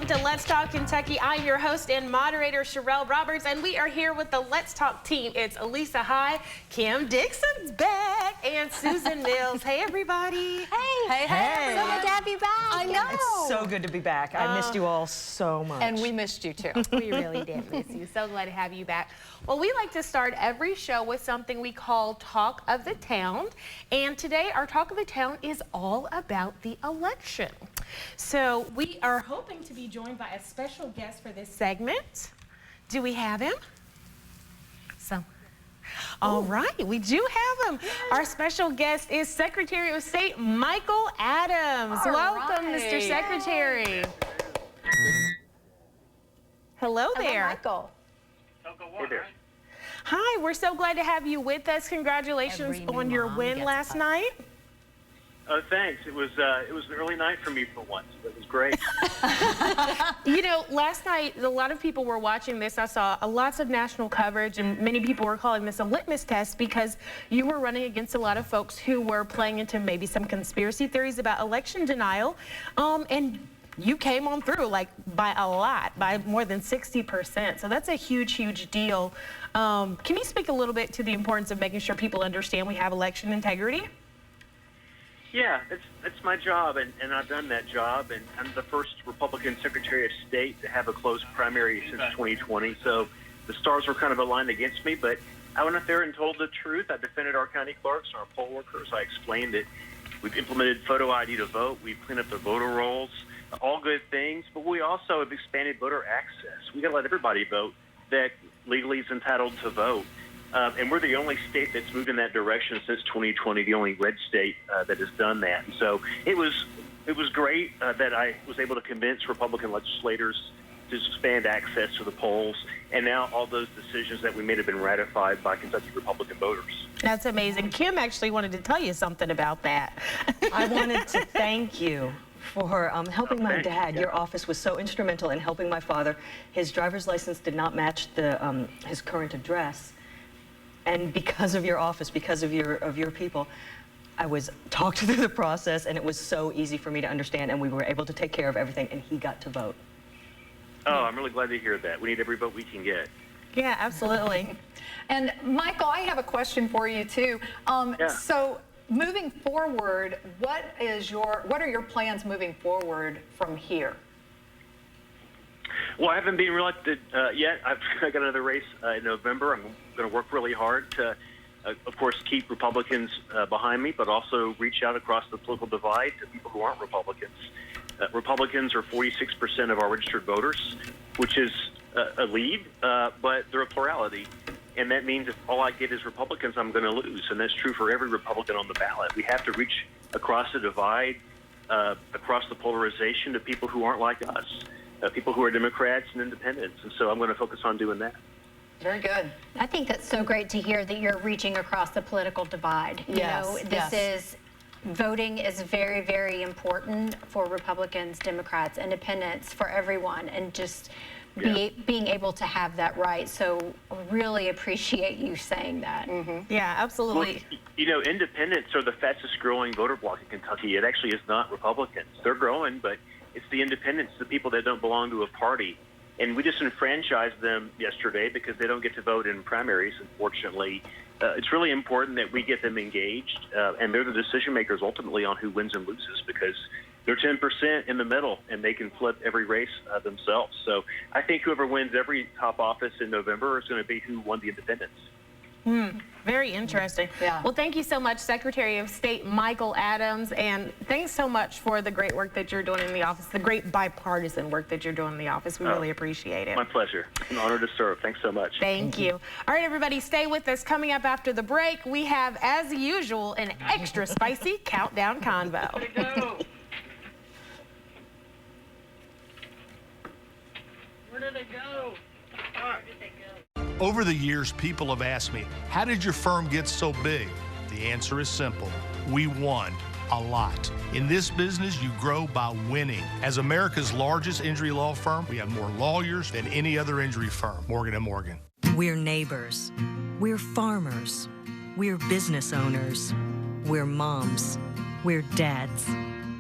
welcome to Let's Talk Kentucky. I'm your host and moderator, Sherelle Roberts, and we are here with the Let's Talk team. It's Elisa High, Kim Dixon's back, and Susan Mills. Hey, everybody. Hey. So good to have you back. I know. It's so good to be back. I missed you all so much. And we missed you too. We really did miss you. So glad to have you back. Well, we like to start every show with something we call Talk of the Town. And today, our Talk of the Town is all about the election. So we are hoping to be joined by a special guest for this segment. Do we have him? All right, we do have him. Our special guest is Secretary of State Michael Adams. Welcome, Mr. Secretary. Hello there. Michael. Hey there. Hi, we're so glad to have you with us. Congratulations on your win last night. Thanks. It was an early night for me for once. It was great. You know, last night, a lot of people were watching this. I saw lots of national coverage, and many people were calling this a litmus test because you were running against a lot of folks who were playing into maybe some conspiracy theories about election denial. And you came on through like by a lot, by more than 60%. So that's a huge, huge deal. Can you speak a little bit to the importance of making sure people understand we have election integrity? Yeah, that's my job, and I've done that job, and I'm the first Republican Secretary of State to have a closed primary since 2020, so the stars were kind of aligned against me, but I went up there and told the truth. I defended our county clerks and our poll workers. I explained that we've implemented photo ID to vote, we've cleaned up the voter rolls, all good things, but we also have expanded voter access. We got to let everybody vote that legally is entitled to vote. And we're the only state that's moved in that direction since 2020, the only red state that has done that. And so it was great that I was able to convince Republican legislators to expand access to the polls. And now all those decisions that we made have been ratified by Kentucky Republican voters. That's amazing. Kim actually wanted to tell you something about that. I wanted to thank you for helping my dad. Yeah. Your office was so instrumental in helping my father. His driver's license did not match the his current address. And because of your office, because of your people, I was talked through the process, and it was so easy for me to understand, and we were able to take care of everything, and he got to vote. Oh, I'm really glad to hear that. We need every vote we can get. Yeah, absolutely. And Michael, I have a question for you too. Yeah. So moving forward, what are your plans moving forward from here? Well, I haven't been reelected yet. I got another race in November. I'm going to work really hard to, of course, keep Republicans behind me, but also reach out across the political divide to people who aren't Republicans. Republicans are 46% of our registered voters, which is a lead, but they're a plurality. And that means if all I get is Republicans, I'm going to lose. And that's true for every Republican on the ballot. We have to reach across the divide, across the polarization to people who aren't like us. People who are Democrats and independents, and so I'm going to focus on doing that. Very good. I think that's so great to hear that you're reaching across the political divide. Voting is very, very important for Republicans, Democrats, independents, for everyone, and just being able to have that right. So really appreciate you saying that. Mm-hmm. Yeah, absolutely. Well, you know, independents are the fastest growing voter bloc in Kentucky. It actually is not Republicans. They're growing, but it's the independents, the people that don't belong to a party. And we disenfranchised them yesterday because they don't get to vote in primaries, unfortunately. It's really important that we get them engaged, and they're the decision makers ultimately on who wins and loses because they're 10% in the middle, and they can flip every race themselves. So I think whoever wins every top office in November is going to be who won the independents. Very interesting. Yeah. Well, thank you so much, Secretary of State Michael Adams, and thanks so much for the great work that you're doing in the office, the great bipartisan work that you're doing in the office. We really appreciate it. My pleasure. An honor to serve. Thanks so much. Thank you. All right, everybody, stay with us. Coming up after the break, we have, as usual, an extra spicy countdown convo. Where did it go? Where did they go? Over the years, people have asked me, how did your firm get so big? The answer is simple. We won a lot. In this business, you grow by winning. As America's largest injury law firm, we have more lawyers than any other injury firm, Morgan & Morgan. We're neighbors. We're farmers. We're business owners. We're moms. We're dads.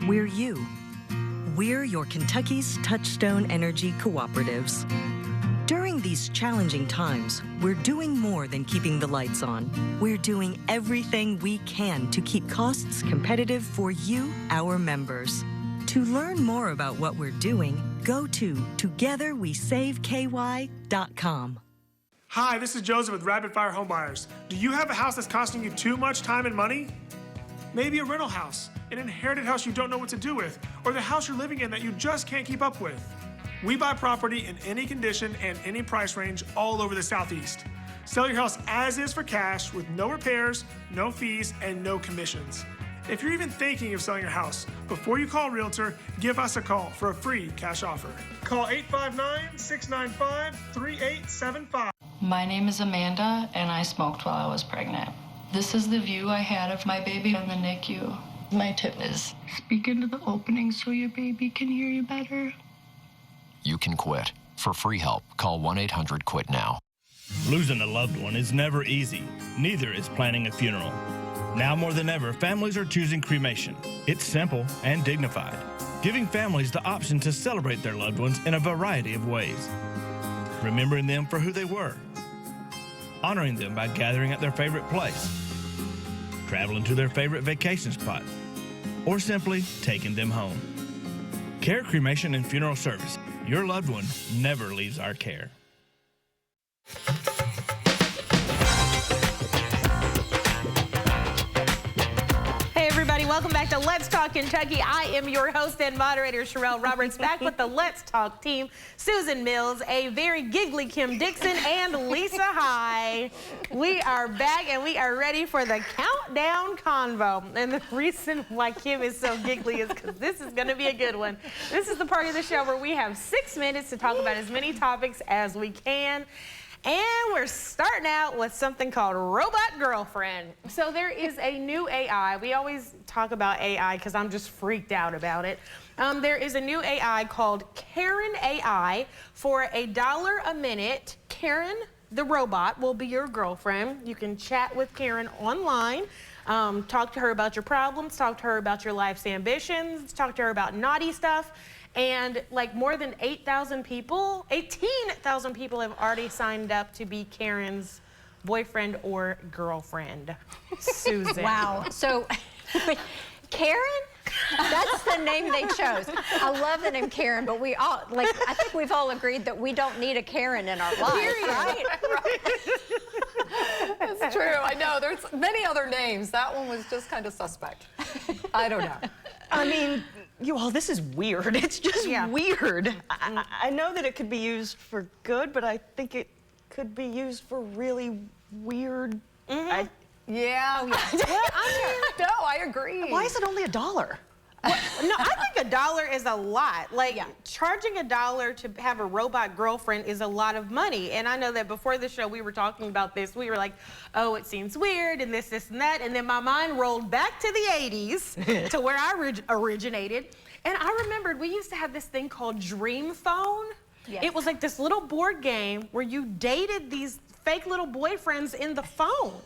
We're you. we're your Kentucky's Touchstone Energy Cooperatives. During these challenging times, we're doing more than keeping the lights on. We're doing everything we can to keep costs competitive for you, our members. To learn more about what we're doing, go to togetherwesaveky.com. Hi, this is Joseph with Rapid Fire Home Buyers. Do you have a house that's costing you too much time and money? Maybe a rental house, an inherited house you don't know what to do with, or the house you're living in that you just can't keep up with. We buy property in any condition and any price range all over the Southeast. Sell your house as is for cash with no repairs, no fees, and no commissions. If you're even thinking of selling your house, before you call a realtor, give us a call for a free cash offer. Call 859-695-3875. My name is Amanda, and I smoked while I was pregnant. This is the view I had of my baby in the NICU. My tip is speak into the opening so your baby can hear you better. You can quit. For free help, call 1-800-QUIT-NOW. Losing a loved one is never easy. Neither is planning a funeral. Now more than ever, families are choosing cremation. It's simple and dignified, giving families the option to celebrate their loved ones in a variety of ways. Remembering them for who they were, honoring them by gathering at their favorite place, traveling to their favorite vacation spot, or simply taking them home. Care Cremation and Funeral Service. Your loved one never leaves our care. Hey everybody, welcome back to Let's Talk Kentucky. I am your host and moderator, Sherelle Roberts, back with the Let's Talk team, Susan Mills, a very giggly Kim Dixon, and Lisa High. We are back and we are ready for the countdown convo. And the reason why Kim is so giggly is because this is going to be a good one. This is the part of the show where we have 6 minutes to talk about as many topics as we can. And we're starting out with something called Robot Girlfriend. So there is a new AI. We always talk about AI because I'm just freaked out about it. There is a new AI called Karen AI. For $1 a minute, Karen, the robot, will be your girlfriend. You can chat with Karen online. Talk to her about your problems, talk to her about your life's ambitions, talk to her about naughty stuff. And like more than 18,000 people have already signed up to be Karen's boyfriend or girlfriend. Susan. Wow. So, Karen? That's the name they chose. I love the name Karen, but I think we've all agreed that we don't need a Karen in our lives, right? That's true. I know. There's many other names. That one was just kind of suspect. I don't know. I mean, you all, this is weird. It's just weird. I know that it could be used for good, but I think it could be used for really weird. Yeah. Well, I agree. Why is it only $1? No, I think $1 is a lot. Like, charging $1 to have a robot girlfriend is a lot of money. And I know that before the show we were talking about this. We were like, oh, it seems weird and this, and that. And then my mind rolled back to the 80s to where I originated. And I remembered we used to have this thing called Dream Phone. Yes. It was like this little board game where you dated these fake little boyfriends in the phone,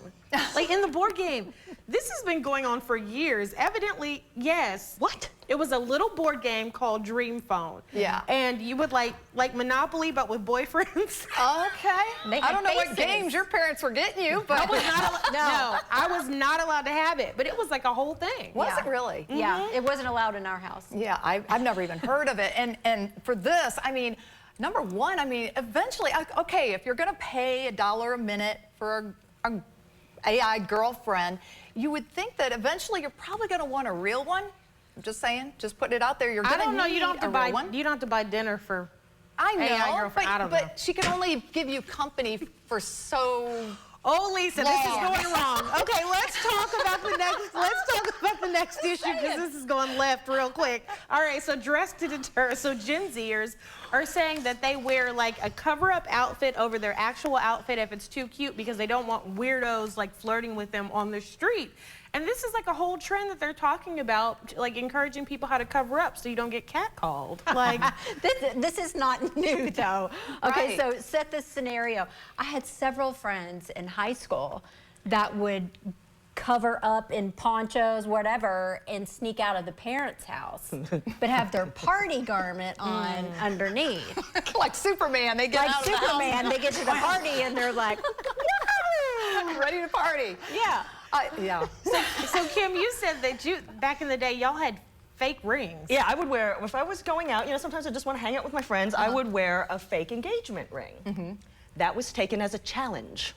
like in the board game. This has been going on for years. Evidently, yes. What? It was a little board game called Dream Phone. Yeah. And you would like Monopoly, but with boyfriends. Okay. I don't know what games your parents were getting you, but I was not no, I was not allowed to have it, but it was like a whole thing. Was it really? Yeah, it wasn't allowed in our house. Yeah, I've never even heard of it. And for this, I mean, number one, I mean, eventually, okay, if you're going to pay $1 a minute for a AI girlfriend, you would think that eventually you're probably going to want a real one. I'm just saying, just putting it out there. You're going to need you don't have to a buy real one. You don't have to buy dinner for I know, AI girlfriend. I don't know. but she can only give you company for so. Oh, Lisa, this is going wrong. Okay, let's talk about the next. Let's talk about the next issue because this is going left real quick. All right, so dress to deter. So Gen Zers are saying that they wear like a cover-up outfit over their actual outfit if it's too cute because they don't want weirdos like flirting with them on the street. And this is like a whole trend that they're talking about, like encouraging people how to cover up so you don't get catcalled. Like this is not new though. Okay, Right. so set this scenario. I had several friends in high school that would cover up in ponchos, whatever, and sneak out of the parents' house, but have their party garment on underneath. Like Superman, they get out of the house. Like Superman, they get to the party and they're like, ready to party. Yeah. Yeah. So Kim, you said that back in the day, y'all had fake rings. Yeah, I would wear, if I was going out, sometimes I just want to hang out with my friends, I would wear a fake engagement ring. That was taken as a challenge.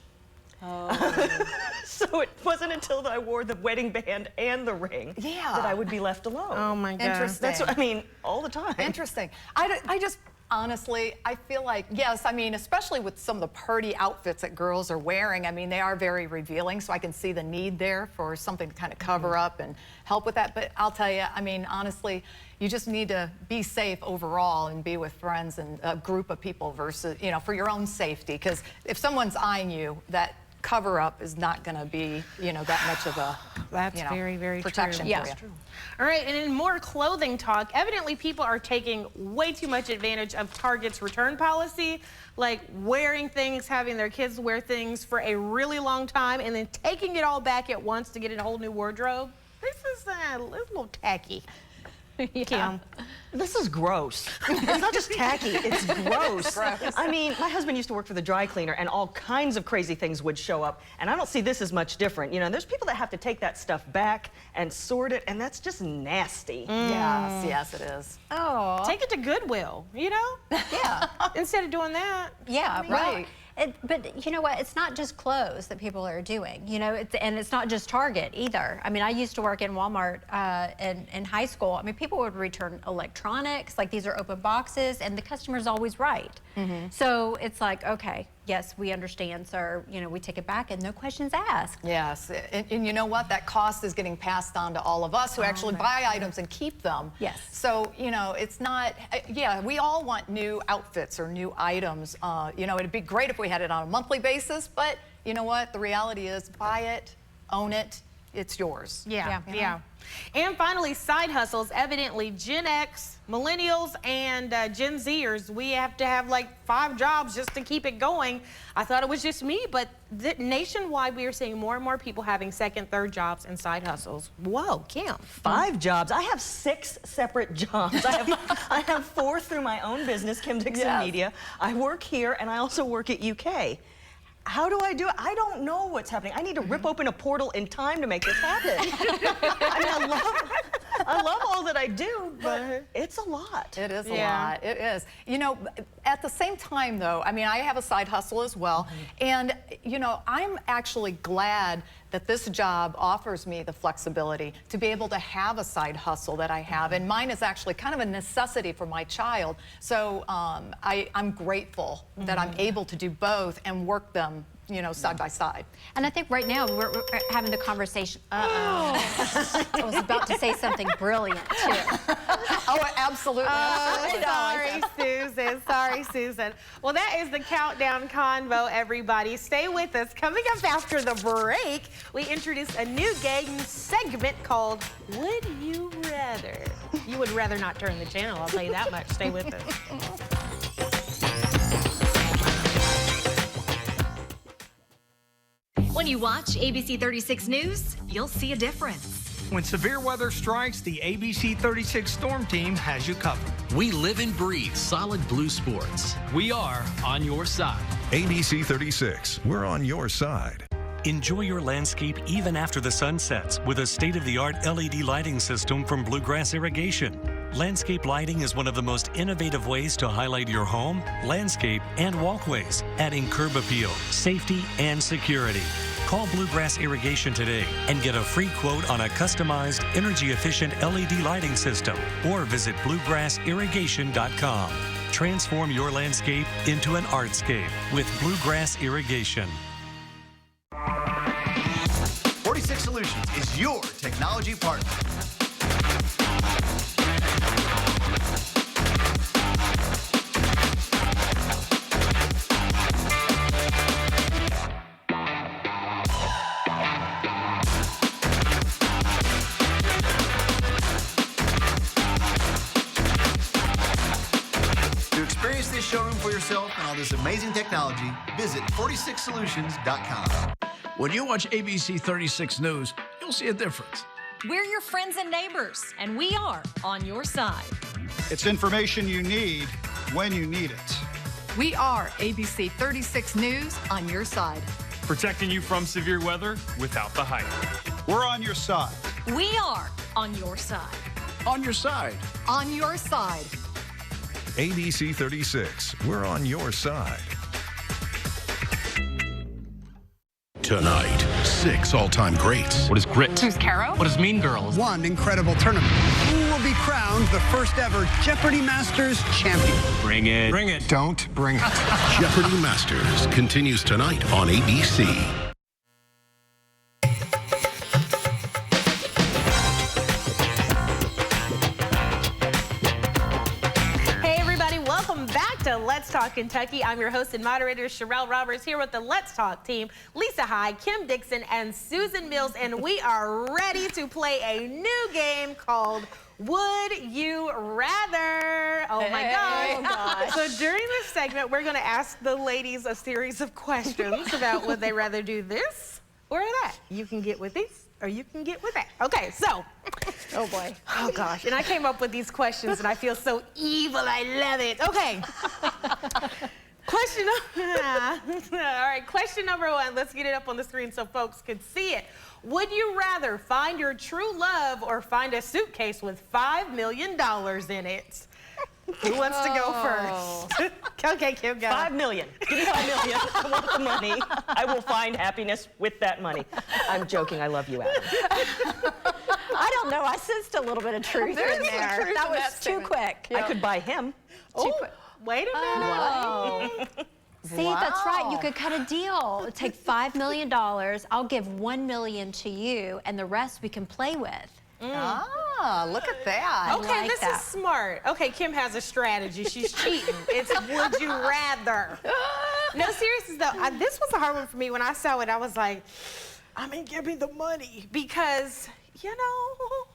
So it wasn't until I wore the wedding band and the ring that I would be left alone. Oh my God. Interesting. That's what I mean, all the time. Interesting. I just, honestly, I feel like, yes, I mean, especially with some of the party outfits that girls are wearing, I mean, they are very revealing, so I can see the need there for something to kind of cover up and help with that. But I'll tell you, I mean, honestly, you just need to be safe overall and be with friends and a group of people versus, for your own safety. Because if someone's eyeing you, that cover up is not going to be, that much of a very, very protection true. for you. True. All right, and in more clothing talk, evidently people are taking way too much advantage of Target's return policy, like wearing things, having their kids wear things for a really long time, and then taking it all back at once to get a whole new wardrobe. This is a little tacky. Kim. This is gross. It's not just tacky, it's gross. I mean, my husband used to work for the dry cleaner and all kinds of crazy things would show up, and I don't see this as much different. There's people that have to take that stuff back and sort it, and that's just nasty. Yes, it is. Oh. Take it to Goodwill, Yeah. instead of doing that. Yeah, right. But you know what? It's not just clothes that people are doing. And it's not just Target either. I mean, I used to work in Walmart in high school. I mean, people would return electronics, like these are open boxes, and the customer's always right. So it's like, okay, yes, we understand, sir. We take it back and no questions asked. Yes, and you know what? That cost is getting passed on to all of us who actually buy items and keep them. Yes. So, it's not, we all want new outfits or new items. It'd be great if we had it on a monthly basis, but you know what? The reality is buy it, own it, it's yours. Yeah. And finally, side hustles. Evidently, Gen X, millennials, and Gen Zers, we have to have like 5 jobs just to keep it going. I thought it was just me, but nationwide, we are seeing more and more people having second, third jobs and side hustles. Whoa, Kim. 5 jobs? I have 6 separate jobs. I have 4 through my own business, Kim Dixon Media. I work here, and I also work at UK. How do I do it? I don't know what's happening. I need to rip open a portal in time to make this happen. I mean, I love all that I do, but it's a lot. It is a lot. It is. At the same time, though, I mean, I have a side hustle as well. And, I'm actually glad that this job offers me the flexibility to be able to have a side hustle that I have. And mine is actually kind of a necessity for my child. So I'm grateful that I'm able to do both and work them, side by side. And I think right now we're having the conversation. I was about to say something brilliant, too. Oh, absolutely. Sorry, Susan. Sorry, Susan. Well, that is the Countdown Convo, everybody. Stay with us. Coming up after the break, we introduce a new game segment called Would You Rather? You would rather not turn the channel, I'll tell you that much. Stay with us. When you watch ABC 36 News, you'll see a difference. When severe weather strikes, the ABC 36 Storm Team has you covered. We live and breathe solid blue sports. We are on your side. ABC 36, we're on your side. Enjoy your landscape even after the sun sets with a state-of-the-art LED lighting system from Bluegrass Irrigation. Landscape lighting is one of the most innovative ways to highlight your home, landscape, and walkways, adding curb appeal, safety, and security. Call Bluegrass Irrigation today and get a free quote on a customized, energy-efficient LED lighting system, or visit bluegrassirrigation.com. Transform your landscape into an artscape with Bluegrass Irrigation. 46 Solutions is your technology partner. To experience this showroom for yourself and all this amazing technology, visit 46solutions.com. When you watch ABC 36 News, you'll see a difference. We're your friends and neighbors, and we are on your side. It's information you need when you need it. We are ABC 36 News on your side. Protecting you from severe weather without the hype. We're on your side. We are on your side. On your side. On your side. ABC 36, we're on your side. Tonight, 6 all-time greats. What is grit? Who's Caro? What is Mean Girls? One incredible tournament. Who will be crowned the first ever Jeopardy Masters champion? Bring it. Bring it. Don't bring it. Jeopardy Masters continues tonight on ABC. Hey everybody, welcome back to Let's Talk Kentucky. I'm your host and moderator, Sherelle Roberts, here with the Let's Talk team, Lisa Hyde, Kim Dixon, and Susan Mills, and we are ready to play a new game called Would You Rather? Oh my God. So during this segment, we're going to ask the ladies a series of questions about would they rather do this or that. You can get with these or you can get with that. Okay, so. Oh boy. Oh gosh, and I came up with these questions and I feel so evil, I love it. Okay. Question number one. Let's get it up on the screen so folks can see it. Would you rather find your true love or find a suitcase with $5 million in it? Who wants to go first? Okay, Kim, go. $5 million. Give me $5 million. I want the money. I will find happiness with that money. I'm joking. I love you, Adam. I don't know. I sensed a little bit of truth in there. That was too quick. I could buy him. Wait a minute. Wow. See, that's right. You could cut a deal. Take $5 million. I'll give $1 million to you, and the rest we can play with. Ah, look at that. Okay, like this that. is smart. Okay, Kim has a strategy. She's cheating. It's would you rather. No, seriously though, this was a hard one for me. When I saw it, I was like, I mean, give me the money because, you know.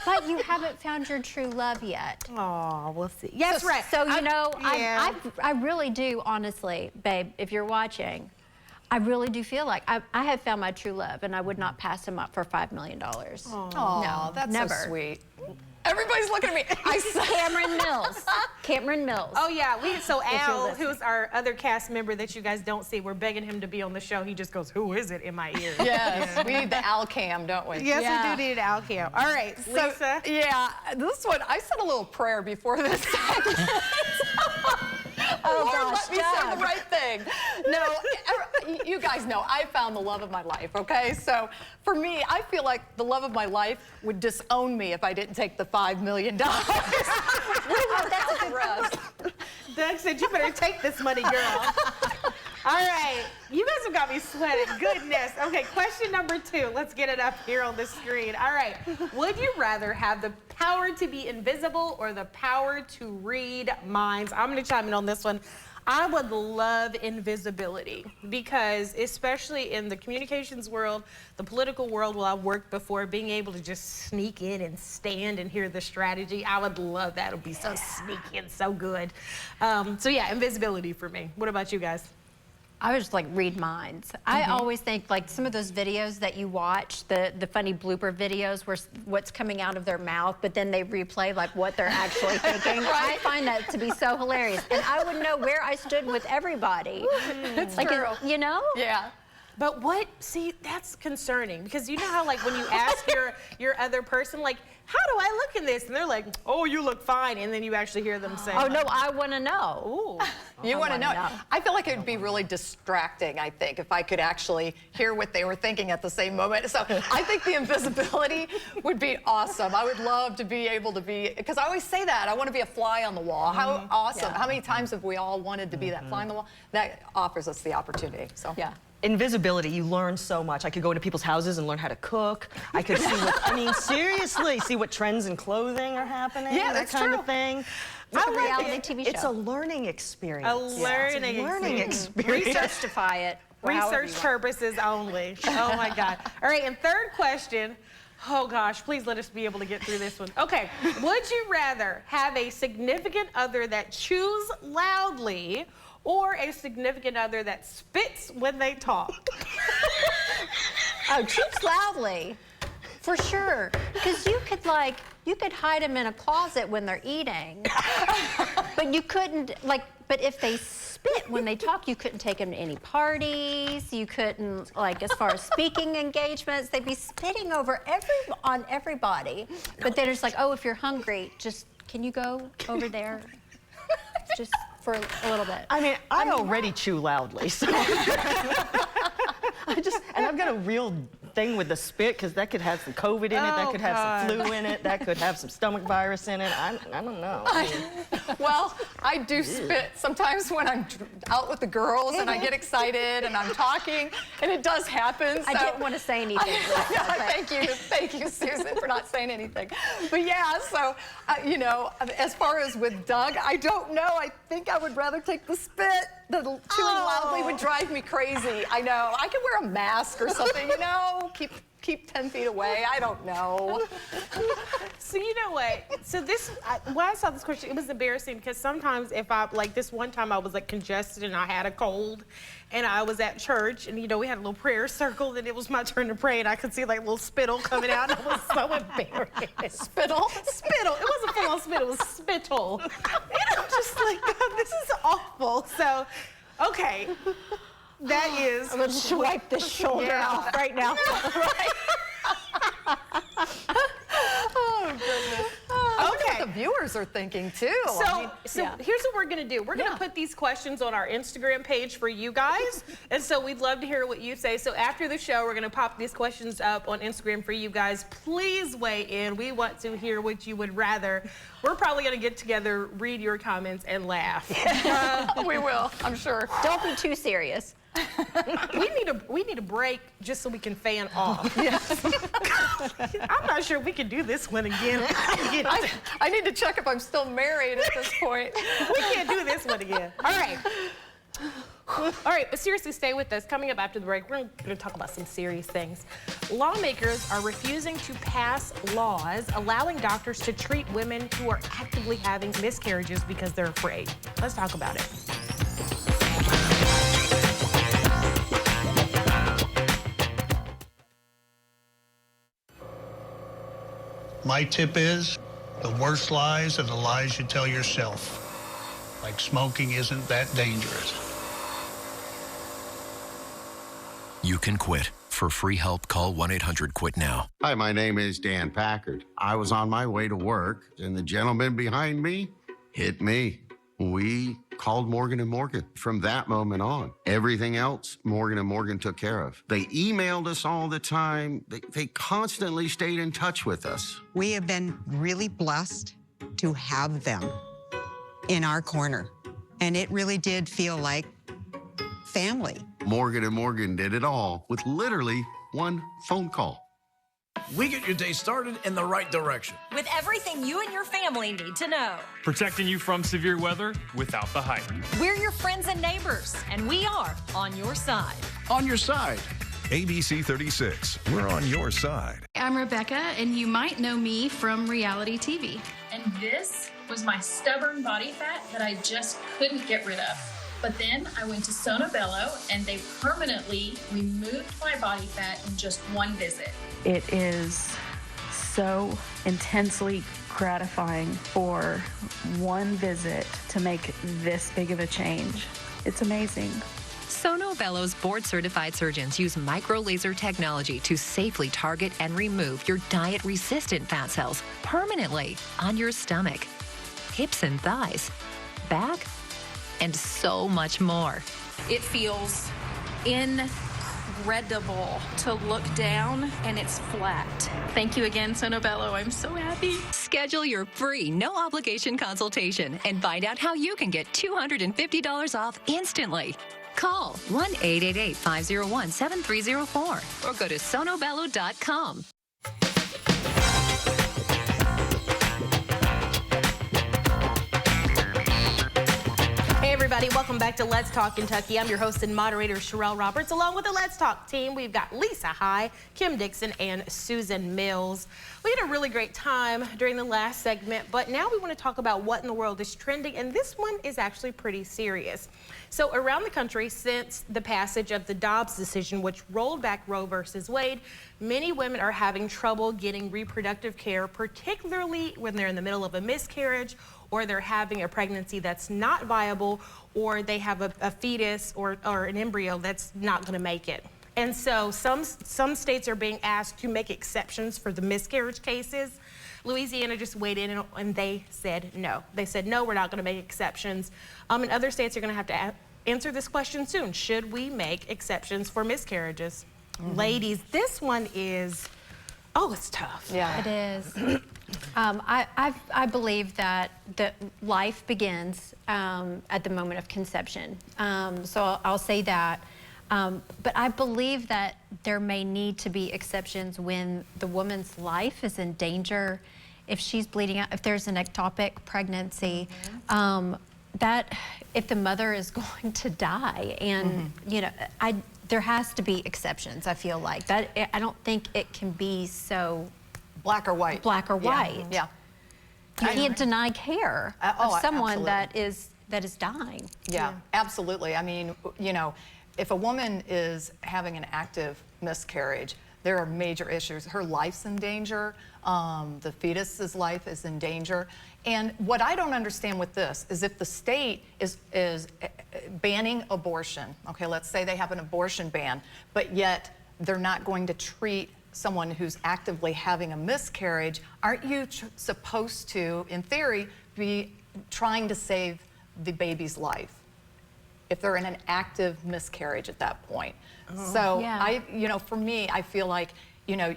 But you haven't found your true love yet. Oh, we'll see. Yes, right. So, you know, yeah. I really do, honestly, babe, if you're watching, I really do feel like I have found my true love, and I would not pass him up for $5 million. Oh, no, that's never. so sweet. Everybody's looking at me. Cameron Mills. Cameron Mills. Oh yeah, so Al, who's our other cast member that you guys don't see, we're begging him to be on the show. He just goes, "Who is it?" in my ear. Yes, we need the Al Cam, don't we? Yes, we do need an Al Cam. All right, Lisa. So, yeah, this one, I said a little prayer before this segment. Lord, let me say the right thing. No, you guys know I found the love of my life, okay? So for me, I feel like the love of my life would disown me if I didn't take the $5 million. That's a good rest. Doug said, you better take this money, girl. All right, you guys have got me sweating. Goodness. Okay, question number 2. Let's get it up here on the screen. All right, would you rather have the power to be invisible or the power to read minds? I'm going to chime in on this one. I would love invisibility because especially in the communications world, the political world where I've worked before, being able to just sneak in and stand and hear the strategy, I would love that. It would be so sneaky and so good. So yeah, invisibility for me. What about you guys? I would just like read minds. I always think like some of those videos that you watch, the funny blooper videos where what's coming out of their mouth, but then they replay like what they're actually thinking. Right. I find that to be so hilarious. And I would know where I stood with everybody. It's like, true. You know? Yeah. But see, that's concerning because you know how like when you ask your other person, like, how do I look in this? And they're like, oh, you look fine. And then you actually hear them say, oh, no, I want to know. Ooh. You want to know. I feel like it would be really distracting, I think, if I could actually hear what they were thinking at the same moment. So I think the invisibility would be awesome. I would love to be able to be, because I always say that, I want to be a fly on the wall. How awesome. How many times have we all wanted to be that fly on the wall? That offers us the opportunity. So yeah. Invisibility, you learn so much. I could go into people's houses and learn how to cook. I could see what, I mean, seriously, see what trends in clothing are happening. Yeah, that kind of thing. It's a reality TV show. It's a learning experience. A learning experience. Justify it. Research purposes only. Oh my God. All right, and third question. Oh gosh, please let us be able to get through this one. Okay, would you rather have a significant other that chews loudly or a significant other that spits when they talk? Oh, cheeks loudly, for sure. Because you could hide them in a closet when they're eating, but you couldn't But if they spit when they talk, you couldn't take them to any parties. You couldn't, as far as speaking engagements, they'd be spitting on everybody. But they're just like, oh, if you're hungry, can you go over there? Just for a little bit. I already chew loudly, so. I've got a real thing with the spit, because that could have some COVID in it, that could have some flu in it, that could have some stomach virus in it. I don't know. Well, I do spit sometimes when I'm out with the girls and I get excited and I'm talking, and it does happen. I didn't want to say anything. Thank you, Susan, for not saying anything. But yeah, so, as far as with Doug, I don't know. I think I would rather take the spit. The chewing loudly would drive me crazy. I know. I could wear a mask or something, keep 10 feet away. I don't know. So you know what? So when I saw this question, it was embarrassing, because sometimes if this one time I was congested and I had a cold, and I was at church, and we had a little prayer circle, and it was my turn to pray, and I could see little spittle coming out, and I was so embarrassed. Spittle? Spittle. It wasn't full on spittle, it was spittle. And I'm just like, God, this is awful. So, okay. That is. I'm going to wipe this shoulder off right now. Oh, goodness. I wonder what the viewers are thinking, too. So here's what we're going to do. We're going to put these questions on our Instagram page for you guys. And so we'd love to hear what you say. So after the show, we're going to pop these questions up on Instagram for you guys. Please weigh in. We want to hear what you would rather. We're probably going to get together, read your comments, and laugh. We will, I'm sure. Don't be too serious. We need a break just so we can fan off. I'm not sure we can do this one again. I need to check if I'm still married at this point. We can't do this one again. All right, but seriously, stay with us. Coming up after the break, we're going to talk about some serious things. Lawmakers are refusing to pass laws allowing doctors to treat women who are actively having miscarriages because they're afraid. Let's talk about it. My tip is, the worst lies are the lies you tell yourself. Like smoking isn't that dangerous. You can quit. For free help, call 1-800-QUIT-NOW. Hi, my name is Dan Packard. I was on my way to work, and the gentleman behind me hit me. We called Morgan & Morgan. From that moment on, everything else Morgan & Morgan took care of. They emailed us all the time. They constantly stayed in touch with us. We have been really blessed to have them in our corner. And it really did feel like family. Morgan & Morgan did it all with literally one phone call. We get your day started in the right direction. With everything you and your family need to know. Protecting you from severe weather without the hype. We're your friends and neighbors, and we are on your side. On your side. ABC 36, we're on your side. I'm Rebecca, and you might know me from reality TV. And this was my stubborn body fat that I just couldn't get rid of. But then I went to Sono Bello, and they permanently removed my body fat in just one visit. It is so intensely gratifying for one visit to make this big of a change. It's amazing. Sono Bello's board-certified surgeons use micro-laser technology to safely target and remove your diet-resistant fat cells permanently on your stomach, hips and thighs, back, and so much more. It feels incredible to look down and it's flat. Thank you again, Sono Bello. I'm so happy. Schedule your free, no-obligation consultation and find out how you can get $250 off instantly. Call 1-888-501-7304 or go to sonobello.com. Hey everybody. Welcome back to Let's Talk Kentucky. I'm your host and moderator, Sherelle Roberts. Along with the Let's Talk team, we've got Lisa High, Kim Dixon, and Susan Mills. We had a really great time during the last segment, but now we want to talk about what in the world is trending, and this one is actually pretty serious. So around the country, since the passage of the Dobbs decision, which rolled back Roe versus Wade, many women are having trouble getting reproductive care, particularly when they're in the middle of a miscarriage, or they're having a pregnancy that's not viable, or they have a fetus or an embryo that's not going to make it. And so some states are being asked to make exceptions for the miscarriage cases. Louisiana just weighed in and they said no. They said, no, we're not going to make exceptions. And other states are going to have to answer this question soon. Should we make exceptions for miscarriages? Ladies, this one is, it's tough. Yeah. It is. I believe that life begins at the moment of conception. So I'll say that. But I believe that there may need to be exceptions when the woman's life is in danger, if she's bleeding out, if there's an ectopic pregnancy, that if the mother is going to die, and you know, there has to be exceptions. I feel like that. I don't think it can be so black or white. Black or white. Yeah. You can't deny care of someone absolutely. that is dying. Yeah, absolutely. I mean, you know, if a woman is having an active miscarriage, there are major issues. Her life's in danger. The fetus's life is in danger. And what I don't understand with this is if the state is banning abortion, okay, let's say they have an abortion ban, but yet they're not going to treat someone who's actively having a miscarriage, aren't you supposed to, in theory, be trying to save the baby's life if they're in an active miscarriage at that point? So Yeah. you know, for me, I feel like, you know,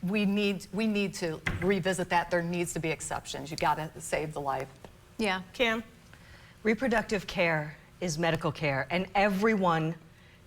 we need to revisit that. There needs to be exceptions. You got to save the life. Yeah. Kim? Reproductive care is medical care, and everyone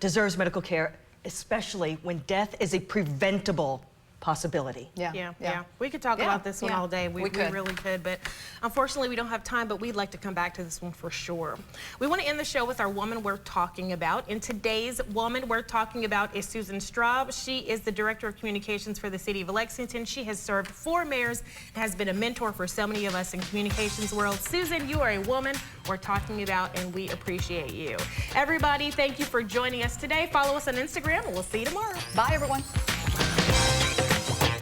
deserves medical care, especially when death is a preventable possibility. Yeah. We could talk about this one all day. We really could, but unfortunately we don't have time, but we'd like to come back to this one for sure. We want to end the show with our woman we're talking about. And today's woman we're talking about is Susan Straub. She is the Director of Communications for the City of Lexington. She has served 4 mayors and has been a mentor for so many of us in communications world. Susan, you are a woman we're talking about, and we appreciate you. Everybody, thank you for joining us today. Follow us on Instagram, and we'll see you tomorrow. Bye, everyone.